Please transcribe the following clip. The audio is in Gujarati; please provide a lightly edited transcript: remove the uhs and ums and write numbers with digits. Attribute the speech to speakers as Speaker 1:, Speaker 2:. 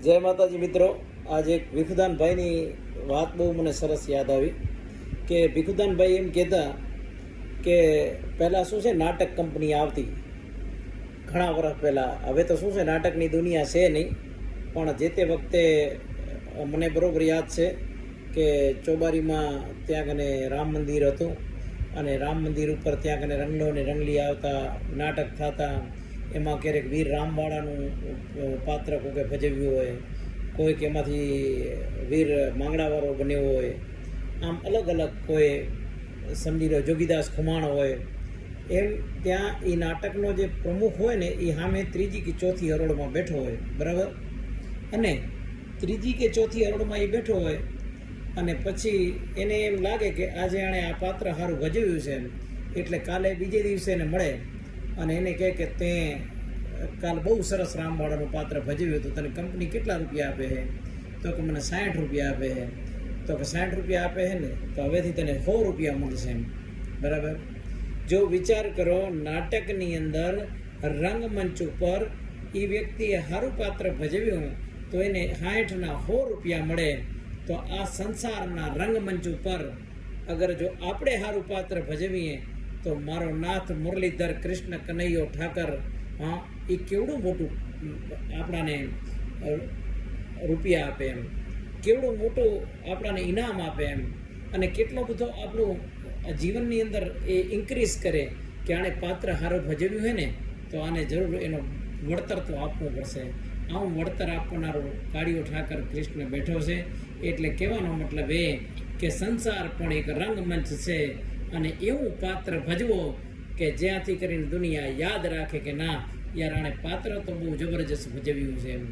Speaker 1: જય માતાજી મિત્રો, આજે એક ભીખુદાનભાઈની વાત બહુ મને સરસ યાદ આવી કે ભીખુદાનભાઈ એમ કહેતા કે પહેલાં શું છે, નાટક કંપની આવતી ઘણા વર્ષ પહેલાં. હવે તો શું છે, નાટકની દુનિયા છે નહીં, પણ જે તે વખતે મને બરાબર યાદ છે કે ચોબારીમાં ત્યાં કને રામ મંદિર હતું અને રામ મંદિર ઉપર ત્યાં કને રંગલો ને રંગલી આવતા, નાટક થતા. એમાં ક્યારેક વીર રામવાળાનું પાત્ર કોઈકે ભજવ્યું હોય, કોઈક એમાંથી વીર માંગણાવાળો બન્યો હોય, આમ અલગ અલગ કોઈ સમજી લો જોગીદાસ ખુમાણ હોય. એમ ત્યાં એ નાટકનો જે પ્રમુખ હોય ને એ સામે ત્રીજી કે ચોથી હરોળમાં બેઠો હોય, બરાબર. અને ત્રીજી કે ચોથી હરોળમાં એ બેઠો હોય અને પછી એને એમ લાગે કે આજે એણે આ પાત્ર સારું ભજવ્યું છે, એટલે કાલે બીજે દિવસે એને મળે અને એને કહે કે તે કાલ બહુ સરસ રામવાળાનું પાત્ર ભજવ્યું હતું, તને કંપની કેટલા રૂપિયા આપે છે? તો કે મને 60 રૂપિયા આપે છે. તો કે 60 રૂપિયા આપે છે ને, તો હવેથી તને 100 રૂપિયા મળશે એમ, બરાબર. જો વિચાર કરો, નાટકની અંદર રંગમંચ ઉપર એ વ્યક્તિએ સારું પાત્ર ભજવ્યું તો એને 60ના 100 રૂપિયા મળે. તો આ સંસારના રંગમંચ ઉપર અગર જો આપણે સારું પાત્ર ભજવીએ તો મારો નાથ મુરલીધર કૃષ્ણ કનૈયો ઠાકર, હા, એ કેવડું મોટું આપણાને રૂપિયા આપે એમ, કેવડું મોટું આપણાને ઇનામ આપે એમ, અને કેટલો બધો આપણું જીવનની અંદર એ ઇન્ક્રીઝ કરે કે આણે પાત્ર સારું ભજવ્યું હોય ને તો આને જરૂર એનો વળતર તો આપવું પડશે. આવું વળતર આપનારું કાળિયો ઠાકર કૃષ્ણ બેઠો છે. એટલે કહેવાનો મતલબ એ કે સંસાર પણ એક રંગમંચ છે અને એવું પાત્ર ભજવો કે જ્યાંથી કરીને દુનિયા યાદ રાખે કે ના યાર, આણે પાત્ર તો બહુ જબરજસ્ત ભજવ્યું છે એમ.